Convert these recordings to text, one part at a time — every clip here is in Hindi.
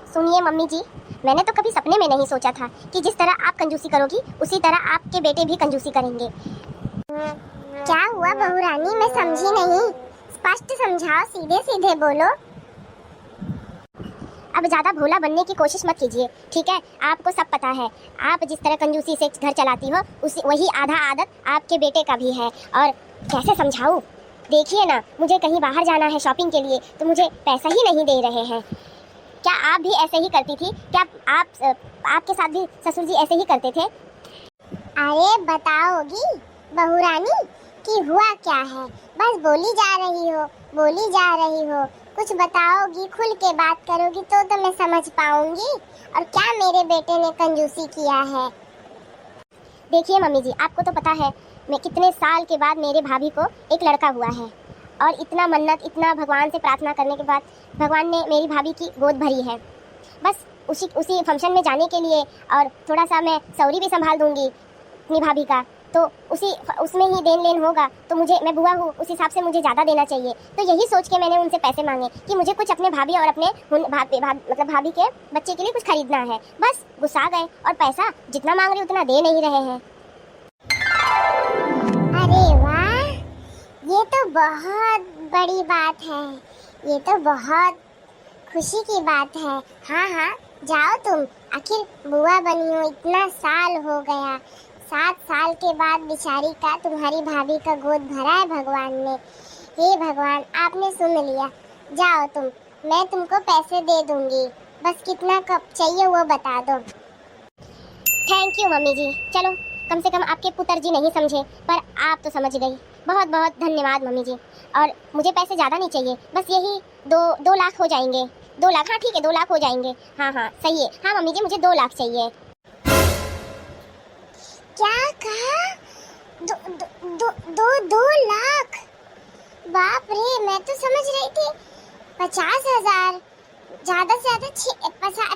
सुनिए मम्मी जी, मैंने तो कभी सपने में नहीं सोचा था कि जिस तरह आप कंजूसी करोगी उसी तरह आपके बेटे भी कंजूसी करेंगे। क्या हुआ बहू रानी, मैं समझी नहीं। स्पष्ट समझाओ, सीधे सीधे बोलो। अब ज़्यादा भोला बनने की कोशिश मत कीजिए, ठीक है? आपको सब पता है, आप जिस तरह कंजूसी से घर चलाती हो उसी वही आधा आदत आपके बेटे का भी है। और कैसे समझाऊँ? देखिए ना, मुझे कहीं बाहर जाना है शॉपिंग के लिए तो मुझे पैसा ही नहीं दे रहे हैं। क्या आप भी ऐसे ही करती थी? क्या आपके साथ भी ससुर जी ऐसे ही करते थे? अरे बताओगी बहू रानी कि हुआ क्या है? बस बोली जा रही हो, बोली जा रही हो। कुछ बताओगी, खुल के बात करोगी तो मैं समझ पाऊंगी। और क्या मेरे बेटे ने कंजूसी किया है? देखिए मम्मी जी, आपको तो पता है मैं कितने साल के बाद मेरे भाभी को एक लड़का हुआ है और इतना मन्नत, इतना भगवान से प्रार्थना करने के बाद भगवान ने मेरी भाभी की गोद भरी है। बस उसी फंक्शन में जाने के लिए और थोड़ा सा मैं सौरी भी संभाल दूंगी अपनी भाभी का, तो उसमें ही देन लेन होगा। तो मैं बुआ हूँ, उस हिसाब से मुझे ज़्यादा देना चाहिए। तो यही सोच के मैंने उनसे पैसे मांगे कि मुझे कुछ अपने भाभी और अपने मतलब भाभी के बच्चे के लिए कुछ खरीदना है। बस गुस्सा गए और पैसा जितना मांग रहे उतना दे नहीं रहे हैं। अरे वाह, ये तो बहुत बड़ी बात है, ये तो बहुत खुशी की बात है। हाँ हाँ, जाओ तुम, आखिर बुआ बनी हो, इतना साल हो गया। 7 साल के बाद बेचारी का, तुम्हारी भाभी का गोद भरा है भगवान ने। हे भगवान, आपने सुन लिया। जाओ तुम, मैं तुमको पैसे दे दूंगी, बस कितना कब चाहिए वो बता दो। थैंक यू मम्मी जी। चलो, कम से कम आपके पुत्र जी नहीं समझे पर आप तो समझ गई। बहुत बहुत धन्यवाद मम्मी जी। और मुझे पैसे ज़्यादा नहीं चाहिए, बस यही 2 लाख हो जाएंगे। 2 लाख, हाँ ठीक है, 2 लाख हो जाएंगे। हाँ हाँ सही है। हाँ मम्मी जी, मुझे 2 लाख चाहिए। क्या कहा? 2 लाख? बाप रे, मैं तो समझ रही थी 50,000, ज़्यादा से ज़्यादा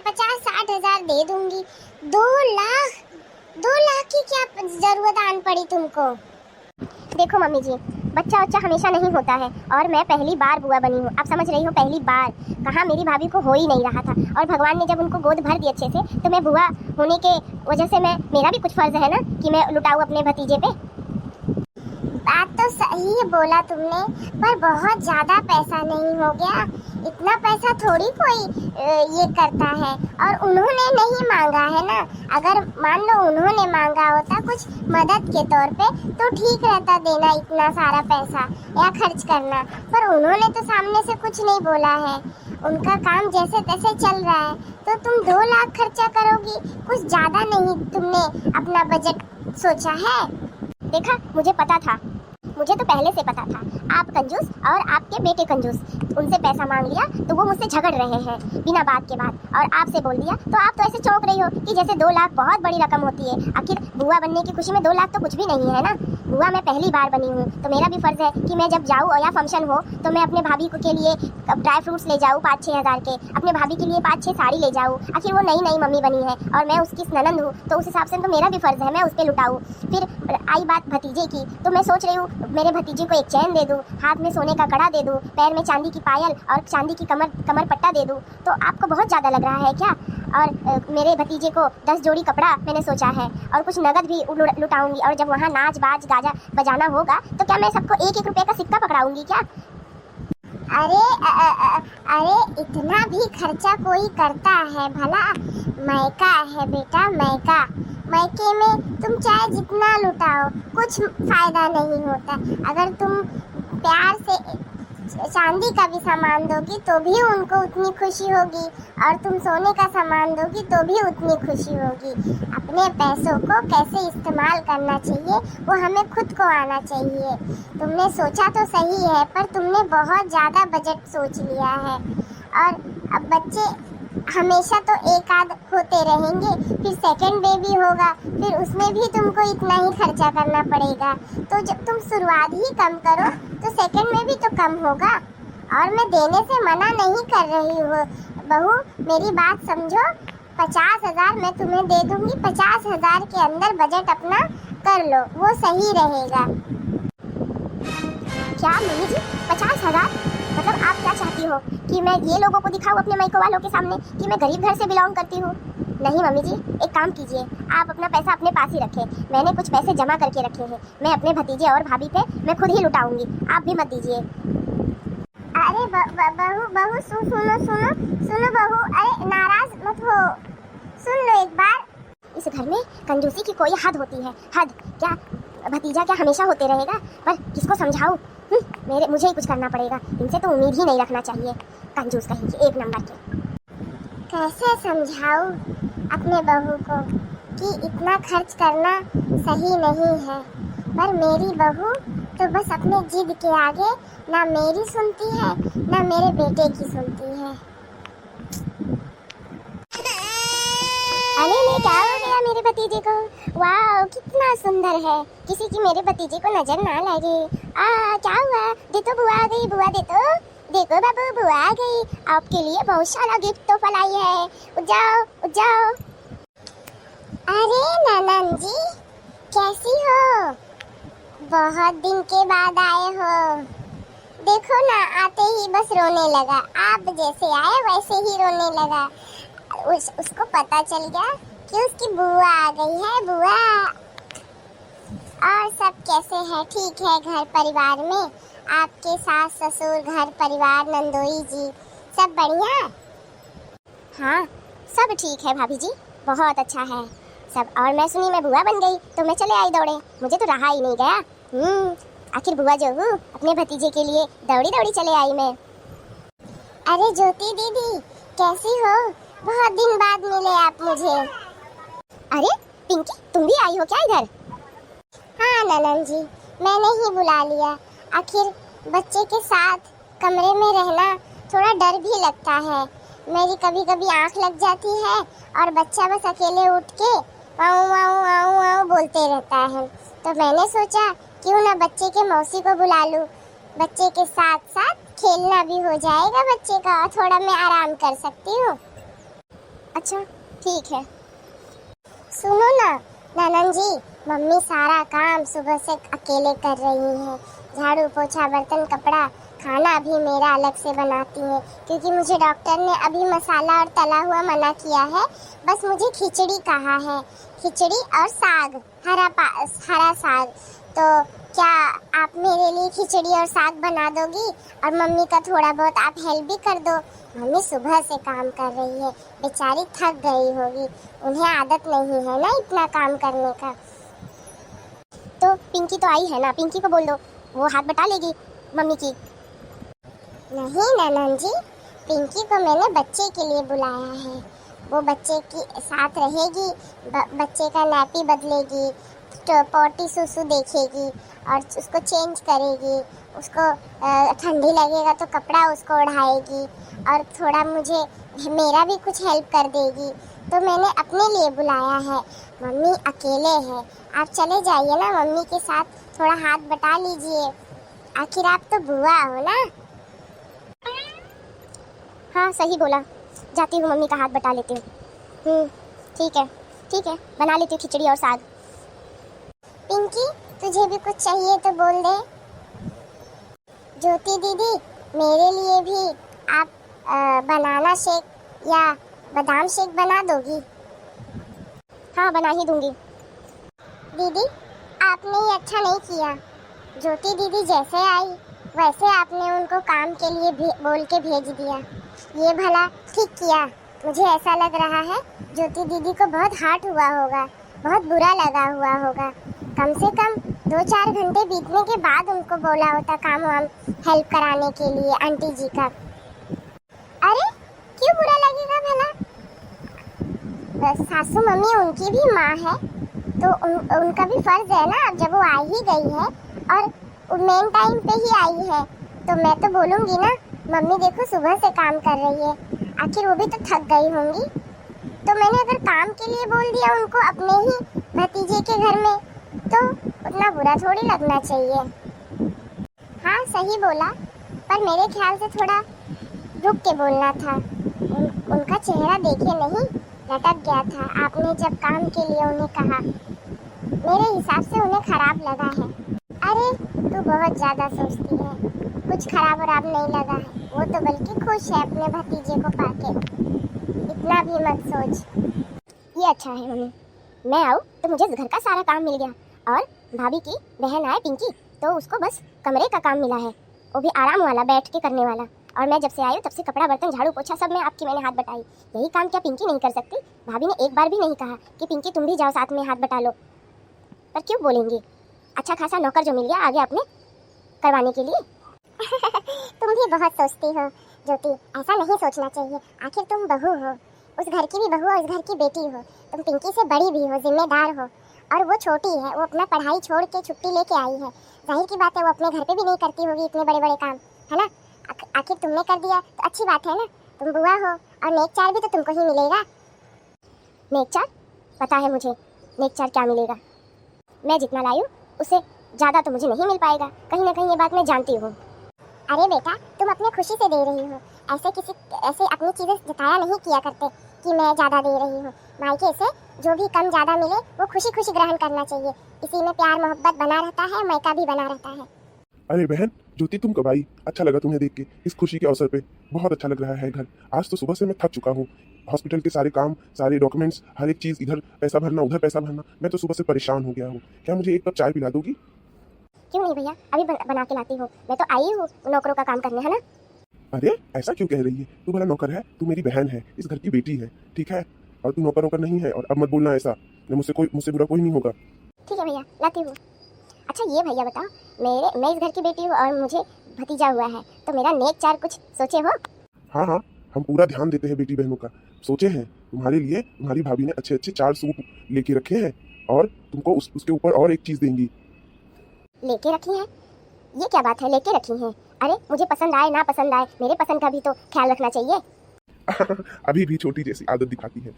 50-60 हज़ार दे दूंगी। 2 लाख की क्या जरूरत आन पड़ी तुमको? देखो मम्मी जी, बच्चा हमेशा नहीं होता है और मैं पहली बार बुआ बनी हूँ। आप समझ रही हो, पहली बार। कहाँ मेरी भाभी को हो ही नहीं रहा था और भगवान ने जब उनको गोद भर दी अच्छे से, तो मैं बुआ होने के वजह से मेरा भी कुछ फर्ज है ना कि मैं लुटाऊँ अपने भतीजे पे। बात तो सही बोला तुमने, पर बहुत ज्यादा पैसा नहीं हो गया? इतना पैसा थोड़ी कोई ये करता है। और उन्होंने नहीं मांगा है ना। अगर मान लो उन्होंने मांगा होता कुछ मदद के तौर पे तो ठीक रहता, देना इतना सारा पैसा या खर्च करना। पर उन्होंने तो सामने से कुछ नहीं बोला है, उनका काम जैसे तैसे चल रहा है। तो तुम 2 लाख खर्चा करोगी? कुछ ज्यादा नहीं तुमने अपना बजट सोचा है? देखा, मुझे पता था, मुझे तो पहले से पता था आप कंजूस और आपके बेटे कंजूस। उनसे पैसा मांग लिया तो वो मुझसे झगड़ रहे हैं बिना बात के बाद, और आपसे बोल दिया तो आप तो ऐसे चौंक रही हो कि जैसे 2 लाख बहुत बड़ी रकम होती है। आखिर बुआ बनने की खुशी में 2 लाख तो कुछ भी नहीं है ना। बुआ मैं पहली बार बनी हूँ तो मेरा भी फर्ज है कि मैं जब जाऊँ या फंक्शन हो तो मैं अपने भाभी को के लिए ड्राई फ्रूट्स ले जाऊँ 5-6 हज़ार के, अपने भाभी के लिए 5-6 साड़ी ले जाऊँ। आखिर वो नई मम्मी बनी है और मैं उसकी ननंद हूँ, तो उस हिसाब से तो मेरा भी फर्ज है मैं उस पर लुटाऊँ। फिर आई बात भतीजे की, तो मैं सोच रही हूँ मेरे भतीजे को एक चैन दे दूँ, हाथ में सोने का कड़ा दे दूँ, पैर में चांदी की पायल और चांदी की कमर पट्टा दे दूँ। तो आपको बहुत ज़्यादा लग रहा है क्या? और मेरे भतीजे को 10 जोड़ी कपड़ा मैंने सोचा है और कुछ नगद भी लुटाऊंगी। और जब वहाँ नाच बाज गाजा बजाना होगा तो क्या मैं सबको 1-1 रुपये का सिक्का पकड़ाऊंगी क्या? अरे इतना भी खर्चा कोई करता है भला? मैका है बेटा, मैके में तुम चाहे जितना लुटाओ कुछ फायदा नहीं होता। अगर तुम प्यार से चांदी का भी सामान दोगी तो भी उनको उतनी खुशी होगी, और तुम सोने का सामान दोगी तो भी उतनी खुशी होगी। अपने पैसों को कैसे इस्तेमाल करना चाहिए वो हमें खुद को आना चाहिए। तुमने सोचा तो सही है, पर तुमने बहुत ज़्यादा बजट सोच लिया है। और अब बच्चे हमेशा तो एक आध होते रहेंगे, फिर सेकंड बेबी होगा, फिर उसमें भी तुमको इतना ही खर्चा करना पड़ेगा। तो जब तुम शुरुआत ही कम करो तो सेकंड में भी तो कम होगा। और मैं देने से मना नहीं कर रही हूँ बहू, मेरी बात समझो। 50,000 मैं तुम्हें दे दूंगी, 50,000 के अंदर बजट अपना कर लो, वो सही रहेगा। क्या मम्मी जी, 50,000? मतलब आप क्या चाहती हो कि मैं ये लोगों को दिखाऊं अपने मायके वालों के सामने कि मैं गरीब घर से बिलोंग करती हूँ? नहीं मम्मी जी, एक काम कीजिए, आप अपना पैसा अपने पास ही रखें। मैंने कुछ पैसे जमा करके रखे हैं, मैं अपने भतीजे और भाभी पे मैं खुद ही लुटाऊंगी, आप भी मत दीजिए। अरे बहू बहू सुनो बहू, अरे नाराज मत हो, सुन लो एक बार। इस घर में कंजूसी की कोई हद होती है, हद क्या भतीजा क्या हमेशा होते रहेगा? पर किसको समझाऊं? मुझे ही कुछ करना पड़ेगा, इनसे तो उम्मीद ही नहीं रखना चाहिए, कंजूस कहेंगे एक नंबर के। कैसे समझाऊं अपने बहू को कि इतना खर्च करना सही नहीं है, पर मेरी बहू तो बस अपने जिद के आगे ना मेरी सुनती है ना मेरे बेटे की सुनती है। अरे ले क्या हो गया मेरे भतीजे को? वाह कितना सुंदर है, किसी की मेरे भतीजे को नजर ना लगे। क्या हुआ? दे तो बुआ आ गई, बुआ दे तो, देखो बाबू बुआ आ गई, आपके लिए बहुत सारा गिफ्ट तो फलाई है, उठ जाओ। अरे ननन जी कैसी हो? बहुत दिन के बाद आए हो। देखो ना, आते ही बस रोने लगा, आप जैसे आए वैसे ही रोने लगा। उसको पता चल गया कि उसकी बुआ आ गई है, बुआ। और सब कैसे है? ठीक है घर परिवार में? आपके सास ससुर, घर परिवार, नंदोई जी सब बढ़िया? हाँ सब ठीक है भाभी जी, बहुत अच्छा है सब। और मैं सुनी मैं बुआ बन गई तो मैं चले आई दौड़े, मुझे तो रहा ही नहीं गया। आखिर बुआ जो हूँ अपने भतीजे के लिए दौड़ी दौड़ी चले आई मैं। अरे ज्योति दीदी कैसी हो? बहुत दिन बाद मिले आप मुझे। अरे पिंकी तुम भी आई हो क्या इधर? हाँ ननन जी, मैंने ही बुला लिया। आखिर बच्चे के साथ कमरे में रहना थोड़ा डर भी लगता है। मेरी कभी कभी आंख लग जाती है और बच्चा बस अकेले उठ के वाऊ वाऊ वाऊ वाऊ बोलते रहता है, तो मैंने सोचा क्यों ना बच्चे के मौसी को बुला लूं। बच्चे के साथ साथ खेलना भी हो जाएगा बच्चे का, और थोड़ा मैं आराम कर सकती हूँ। अच्छा ठीक है। सुनो ना ननन जी, मम्मी सारा काम सुबह से अकेले कर रही है, झाड़ू पोछा बर्तन कपड़ा, खाना भी मेरा अलग से बनाती है, क्योंकि मुझे डॉक्टर ने अभी मसाला और तला हुआ मना किया है। बस मुझे खिचड़ी कहा है, खिचड़ी और साग, हरा साग। तो क्या आप मेरे लिए खिचड़ी और साग बना दोगी? और मम्मी का थोड़ा बहुत आप हेल्प भी कर दो। मम्मी सुबह से काम कर रही है, बेचारी थक गई होगी, उन्हें आदत नहीं है ना इतना काम करने का। तो पिंकी तो आई है ना, पिंकी को बोल दो, वो हाथ बटा लेगी मम्मी की। नहीं ननन जी, पिंकी को मैंने बच्चे के लिए बुलाया है, वो बच्चे के साथ रहेगी, बच्चे का नैपी बदलेगी, तो पोटी सुसु देखेगी और उसको चेंज करेगी, उसको ठंडी लगेगा तो कपड़ा उसको ओढ़ाएगी और थोड़ा मुझे मेरा भी कुछ हेल्प कर देगी। तो मैंने अपने लिए बुलाया है। मम्मी अकेले है, आप चले जाइए ना मम्मी के साथ, थोड़ा हाथ बटा लीजिए, आखिर आप तो बुआ हो ना। हाँ सही बोला, जाती हूँ मम्मी का हाथ बटा लेती हूँ। ठीक है बना लेती हूँ खिचड़ी और साग। पिंकी तुझे भी कुछ चाहिए तो बोल दे। ज्योति दीदी मेरे लिए भी आप बनाना शेक या बादाम शेक बना दोगी? हाँ बना ही दूंगी। दीदी आपने ये अच्छा नहीं किया, ज्योति दीदी जैसे आई वैसे आपने उनको काम के लिए बोल के भेज दिया, ये भला ठीक किया? मुझे ऐसा लग रहा है ज्योति दीदी को बहुत हर्ट हुआ होगा, बहुत बुरा लगा हुआ होगा। कम से कम 2-4 घंटे बीतने के बाद उनको बोला होता काम वाम हेल्प कराने के लिए आंटी जी का। अरे क्यों बुरा लगेगा भला? सासू मम्मी उनकी भी माँ है, तो उनका भी फर्ज है ना। अब जब वो आ ही गई है और मेन टाइम पे ही आई है, तो मैं तो बोलूँगी ना, मम्मी देखो सुबह से काम कर रही है, आखिर वो भी तो थक गई होंगी। तो मैंने अगर काम के लिए बोल दिया उनको अपने ही भतीजे के घर में, तो उतना बुरा थोड़ी लगना चाहिए। हाँ सही बोला, पर मेरे ख्याल से थोड़ा रुक के बोलना था। उनका चेहरा देखे नहीं लटक गया था आपने जब काम के लिए उन्हें कहा, मेरे हिसाब से उन्हें खराब लगा है। अरे तू बहुत ज़्यादा सोचती है, कुछ खराब नहीं लगा है। वो तो बल्कि खुश है अपने भतीजे को पाके, इतना भी मत सोच। ये अच्छा है मम्मी, मैं आऊँ तो मुझे घर का सारा काम मिल गया और भाभी की बहन आए पिंकी तो उसको बस कमरे का काम मिला है, वो भी आराम वाला बैठ के करने वाला। और मैं जब से आई हूँ तब से कपड़ा बर्तन झाड़ू पोछा सब मैं आपकी मैंने हाथ बटाई। यही काम क्या पिंकी नहीं कर सकती? भाभी ने एक बार भी नहीं कहा कि पिंकी तुम भी जाओ साथ में हाथ बटा लो, पर क्यों बोलेंगी? अच्छा खासा नौकर जो मिल गया आगे अपने करवाने के लिए। तुम भी बहुत सोचती हो ज्योति, ऐसा नहीं सोचना चाहिए। आखिर तुम बहू हो, उस घर की भी बहू और उस घर की बेटी हो। तुम पिंकी से बड़ी भी हो, जिम्मेदार हो, और वो छोटी है। वो अपना पढ़ाई छोड़ के छुट्टी लेके आई है। जाहिर की बात है वो अपने घर पे भी नहीं करती होगी इतने बड़े बड़े काम, है ना। आखिर तुमने कर दिया तो अच्छी बात है ना। तुम बुआ हो और नेक चार भी तो तुमको ही मिलेगा। नेक चार पता है मुझे, नेक चार क्या मिलेगा। मैं जितना लाई हूँ उससे ज़्यादा तो मुझे नहीं मिल पाएगा, कहीं ना कहीं ये बात मैं जानती हूँ। अरे बेटा, तुम अपने खुशी से दे रही हो, ऐसे अपनी चीज़ें जताया नहीं किया करते कि मैं ज़्यादा दे रही हूँ। मायके से जो भी कम ज़्यादा मिले वो खुशी खुशी ग्रहण करना चाहिए। इसी में प्यार मोहब्बत बना रहता है, मायका भी बना रहता है। अरे बहन ज्योति, तुम कब आई? अच्छा लगा तुम्हें देख के इस खुशी के अवसर पे। बहुत अच्छा लग रहा है घर। आज तो सुबह से मैं थक चुका हूँ। हॉस्पिटल के सारे काम, सारे डॉक्यूमेंट्स, हर एक चीज़, इधर पैसा भरना उधर पैसा भरना, मैं तो सुबह से परेशान हो गया हूँ। क्या मुझे एक कप चाय पिला दोगी? क्यों नहीं भैया, अभी बना के लाती हूँ। मैं तो आई हूँ नौकरों का काम करने, है ना। अरे ऐसा क्यों कह रही है? तू भला नौकर है? तू मेरी बहन है, इस घर की बेटी है, ठीक है। और तू नौकर वोकर नहीं है। और अब मत बोलना ऐसा, मुझसे बुरा कोई नहीं होगा। ठीक है भैया, लाती हूँ। अच्छा ये भैया बताओ, मैं इस घर की बेटी हूँ और मुझे भतीजा हुआ है, तो मेरा नेक चार कुछ सोचे हो? हाँ हाँ, हम पूरा ध्यान देते हैं बेटी बहनों का। सोचे हैं तुम्हारे लिए, तुम्हारी भाभी ने अच्छे अच्छे 4 सूट लेके रखे हैं और तुमको उसके ऊपर और एक चीज़ देंगी। लेके रखी है? ये क्या बात है, लेके रखी है? अरे मुझे पसंद आए ना पसंद आए, मेरे पसंद का भी तो ख्याल रखना चाहिए। अभी भी छोटी जैसी आदत दिखाती है।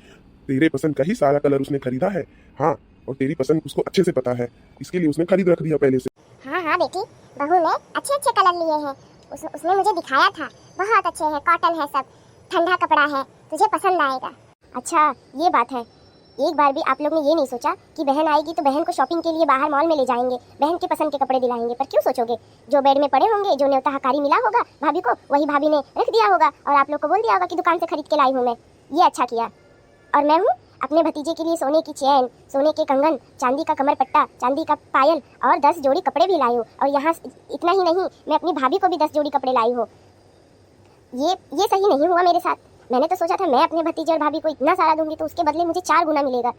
तेरे पसंद का ही सारा कलर उसने खरीदा है। हाँ, और तेरी पसंद उसको अच्छे से पता है, इसके लिए उसने खरीद रख दिया पहले से। हाँ हाँ बेटी, बहू ने अच्छे अच्छे कलर लिए हैं। उसने मुझे दिखाया था, बहुत अच्छे हैं, कॉटन है, सब ठंडा कपड़ा है, तुझे पसंद आएगा। अच्छा ये बात है। एक बार भी आप लोग ने ये नहीं सोचा कि बहन आएगी तो बहन को शॉपिंग के लिए बाहर मॉल में ले जाएंगे, बहन की पसंद के कपड़े दिलाएंगे? पर क्यों सोचोगे? जो बेड में पड़े होंगे, जो न्योता हकारी मिला होगा भाभी को, वही भाभी ने रख दिया होगा और आप लोग को बोल दिया होगा कि दुकान से खरीद के लाई हूँ मैं। ये अच्छा किया। और मैं हूँ अपने भतीजे के लिए सोने की चैन, सोने के कंगन, चांदी का कमर पट्टा, चांदी का पायल और 10 जोड़ी कपड़े भी लाई हूँ। और यहाँ इतना ही नहीं, मैं अपनी भाभी को भी 10 जोड़ी कपड़े लाई हूँ। ये सही नहीं हुआ मेरे साथ। मैंने तो सोचा था मैं अपने भतीजे और भाभी को इतना सारा दूंगी तो उसके बदले मुझे 4 गुना मिलेगा।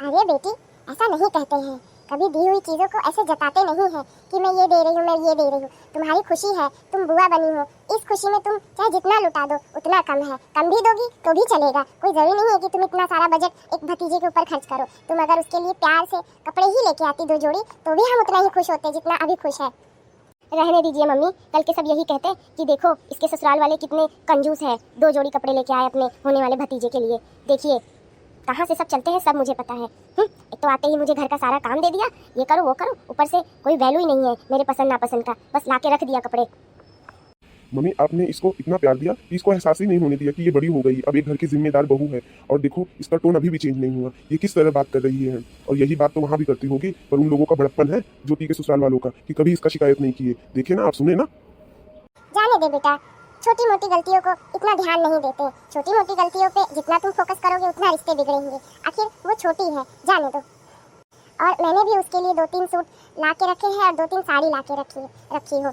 अरे बेटी, ऐसा नहीं कहते हैं। कभी दी हुई चीज़ों को ऐसे जताते नहीं हैं कि मैं ये दे रही हूँ, मैं ये दे रही हूँ। तुम्हारी खुशी है, तुम बुआ बनी हो, इस खुशी में तुम चाहे जितना लुटा दो उतना कम है। कम भी दोगी तो भी चलेगा, कोई ज़रूरी नहीं है कि तुम इतना सारा बजट एक भतीजे के ऊपर खर्च करो। तुम अगर उसके लिए प्यार से कपड़े ही लेके आती 2 जोड़ी तो भी हम उतना ही खुश होते जितना अभी खुश है। रहने दीजिए मम्मी, कल के सब यही कहते कि देखो इसके ससुराल वाले कितने कंजूस है, 2 जोड़ी कपड़े लेके आए अपने होने वाले भतीजे के लिए। देखिए कहाँ से सब चलते हैं, सब मुझे पता है। एक तो आते ही मुझे घर का सारा काम दे दिया, ये करो वो करो, ऊपर से कोई वैल्यू ही नहीं है मेरे पसंद नापसंद का, बस लाके रख दिया कपड़े। मम्मी, आपने इसको इतना प्यार दिया कि इसको एहसास ही नहीं होने दिया कि ये बड़ी हो गई, अब एक घर की जिम्मेदार बहू है। और देखो इसका टोन अभी भी चेंज नहीं हुआ, ये किस तरह बात कर रही है। और यही बात तो वहाँ भी करती होगी, पर उन लोगों का बड़प्पन है ज्योति के ससुराल वालों का कि कभी इसका शिकायत नहीं किए। देखिए ना, आप सुने ना। जाने दे बेटा, छोटी मोटी गलतियों को इतना ध्यान नहीं देते। छोटी मोटी गलतियों पे जितना तुम फोकस करोगे उतना रिश्ते बिगड़ेंगे। आखिर वो छोटी है, जाने दो। और मैंने भी उसके लिए 2-3 सूट ला के रखे हैं और 2-3 साड़ी ला के रखी हो।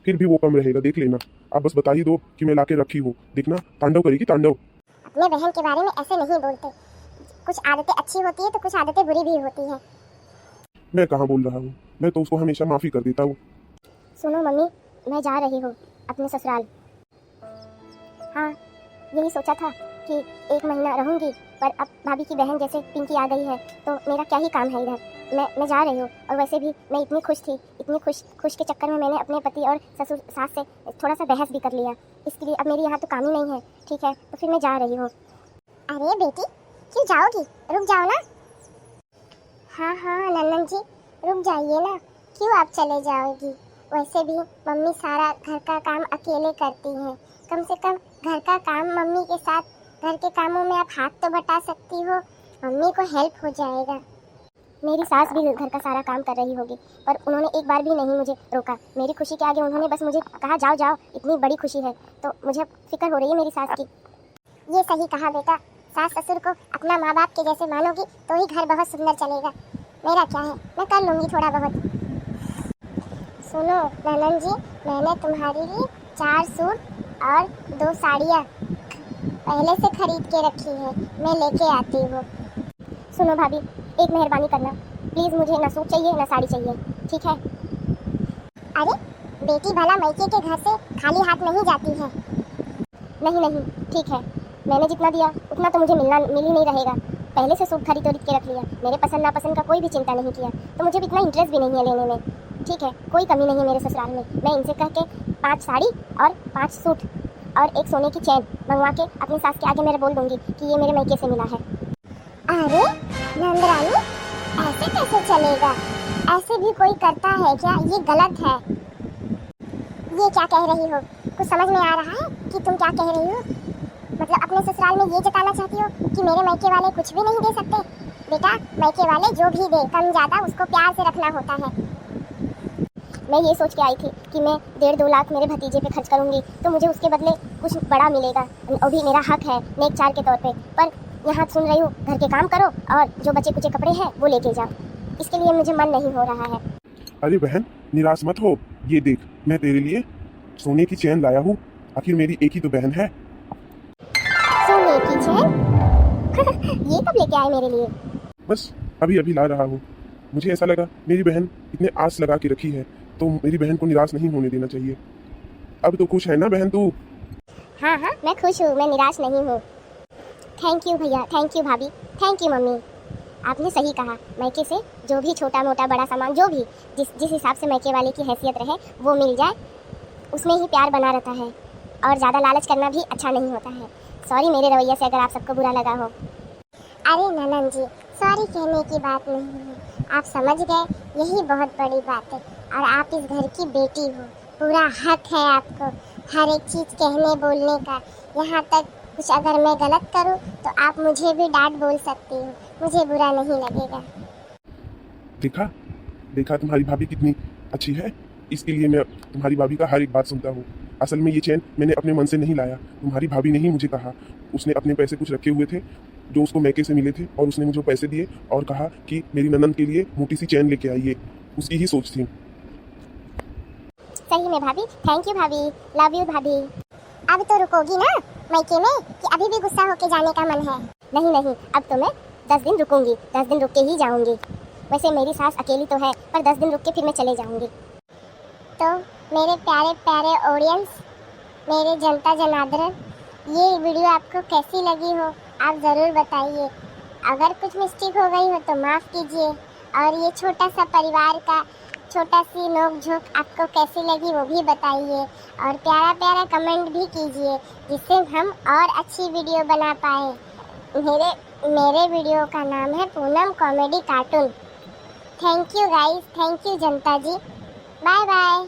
फिर भी वो कम रहेगा, देख लेना। आप बस बता ही दो कि मैं लाके रखी हूँ, देखना तांडव करेगी तांडव। अपने बहन के बारे में ऐसे नहीं बोलते। कुछ आदतें अच्छी होती है तो कुछ आदतें बुरी भी होती है। मैं कहाँ बोल रहा हूँ, मैं तो उसको हमेशा माफ़ी कर देता हूँ। सुनो मम्मी, मैं जा रही हूँ अपने ससुराल। हाँ यही सोचा था कि 1 महीना रहूँगी, पर अब भाभी की बहन जैसे पिंकी आ गई है तो मेरा क्या ही काम है इधर। मैं जा रही हूँ। और वैसे भी मैं इतनी खुश थी, इतनी खुश के चक्कर में मैंने अपने पति और ससुर सास से थोड़ा सा बहस भी कर लिया। इसके लिए अब मेरी यहाँ तो काम ही नहीं है, ठीक है, तो फिर मैं जा रही हूँ। अरे बेटी, क्यों जाओगी? रुक जाओ ना। हाँ हाँ नन्नन जी, रुक जाइए ना। क्यों आप चले जाओगी? वैसे भी मम्मी सारा घर का काम अकेले करती हैं। कम से कम घर का काम मम्मी के साथ घर के कामों में आप हाथ तो बटा सकती हो, मम्मी को हेल्प हो जाएगा। मेरी सास भी घर का सारा काम कर रही होगी, पर उन्होंने एक बार भी नहीं मुझे रोका। मेरी खुशी के आगे उन्होंने बस मुझे कहा जाओ जाओ, इतनी बड़ी खुशी है, तो मुझे फिक्र हो रही है मेरी सास की। ये सही कहा बेटा, सास ससुर को अपना माँ बाप के जैसे मानोगी तो ही घर बहुत सुंदर चलेगा। मेरा क्या है, मैं कर लूँगी थोड़ा बहुत। सुनो ननन जी, मैंने तुम्हारे लिए 4 सूट और 2 साड़ियाँ पहले से खरीद के रखी है, मैं लेके आती हूँ। सुनो भाभी, एक मेहरबानी करना, प्लीज़ मुझे ना सूट चाहिए ना साड़ी चाहिए, ठीक है? अरे बेटी भला मायके के घर से खाली हाथ नहीं जाती है। नहीं, ठीक है, मैंने जितना दिया उतना तो मुझे मिल ही नहीं रहेगा। पहले से सूट खरीद के रख लिया, मेरे पसंद नापसंद का कोई भी चिंता नहीं किया, तो मुझे भी इतना इंटरेस्ट भी नहीं है लेने में। ठीक है, कोई कमी नहीं है मेरे ससुराल में। मैं इनसे कह के 5 साड़ी और 5 सूट और एक सोने की चैन मंगवा के अपनी सास के आगे मेरे बोल दूंगी कि ये मेरे मायके से मिला है। अरे नंदरानी, ऐसे कैसे चलेगा? ऐसे भी कोई करता है क्या? ये गलत है। ये क्या कह रही हो? कुछ समझ में आ रहा है कि तुम क्या कह रही हो? मतलब अपने ससुराल में ये जताना चाहती हो कि मेरे मायके वाले कुछ भी नहीं दे सकते? बेटा, मायके वाले जो भी दे कम ज़्यादा उसको प्यार से रखना होता है। मैं ये सोच के आई थी कि मैं 1.5-2 लाख मेरे भतीजे पे खर्च करूंगी तो मुझे उसके बदले कुछ बड़ा मिलेगा, और भी मेरा हक है नेक चार के तौर पे। पर यहाँ सुन रही हूँ घर के काम करो और जो बचे कुचे कपड़े हैं वो लेके जाओ, इसके लिए मुझे मन नहीं हो रहा है। अरे बहन, निराश मत हो, ये देख मैं तेरे लिए सोने की चैन लाया हूँ। आखिर मेरी एक ही तो बहन है। सोने की चैन? ये कब लेके आए मेरे लिए? बस अभी अभी ला रहा हूँ। मुझे ऐसा लगा मेरी बहन इतने आस लगा के रखी है तो मेरी बहन को निराश नहीं होने देना चाहिए। अब तो खुश है ना बहन तू? हाँ, मैं खुश हूँ, मैं निराश नहीं हूँ। थैंक यू भैया, थैंक यू भाभी, थैंक यू मम्मी। आपने सही कहा, मायके से जो भी छोटा मोटा बड़ा सामान जो भी जिस हिसाब से मायके वाले की हैसियत रहे वो मिल जाए, उसमें ही प्यार बना रहता है, और ज़्यादा लालच करना भी अच्छा नहीं होता है। सॉरी मेरे रवैये से अगर आप सबको बुरा लगा हो। अरे ननन जी, सॉरी कहने की बात नहीं है, आप समझ गए, यही बहुत बड़ी बात है। और आप इस घर की बेटी हो, पूरा हक है आपको हर एक चीज़ कहने बोलने का। यहाँ तक कुछ अगर मैं गलत करूँ तो आप मुझे भी डांट बोल सकती हो, मुझे बुरा नहीं लगेगा। देखा तुम्हारी भाभी कितनी अच्छी है, इसके लिए मैं तुम्हारी भाभी का हर एक बात सुनता हूँ। असल में ये चैन मैंने अपने मन से नहीं लाया, तुम्हारी भाभी ने ही मुझे कहा। उसने अपने पैसे कुछ रखे हुए थे जो उसको मैके से मिले थे, और उसने मुझे पैसे दिए और कहा कि मेरी ननद के लिए मोटी सी चैन लेके आइए। उसकी ही सोच थी। सही में भाभी, थैंक यू भाभी, लव यू भाभी। अब तो रुकोगी ना मायके में कि अभी भी गुस्सा होके जाने का मन है? नहीं, अब तो मैं 10 दिन रुकूंगी, 10 दिन रुक के ही जाऊंगी। वैसे मेरी सास अकेली तो है, पर 10 दिन रुक के फिर मैं चले जाऊंगी। तो मेरे प्यारे प्यारे ऑडियंस, मेरे जनता जनार्दन, ये वीडियो आपको कैसी लगी हो आप ज़रूर बताइए। अगर कुछ मिस्टेक हो गई हो तो माफ़ कीजिए, और ये छोटा सा परिवार का छोटा सी नोक झोंक आपको कैसी लगी वो भी बताइए, और प्यारा प्यारा कमेंट भी कीजिए जिससे हम और अच्छी वीडियो बना पाए। मेरे वीडियो का नाम है Poonam comedy cartoon. Thank you guys, thank you Janata ji, bye bye.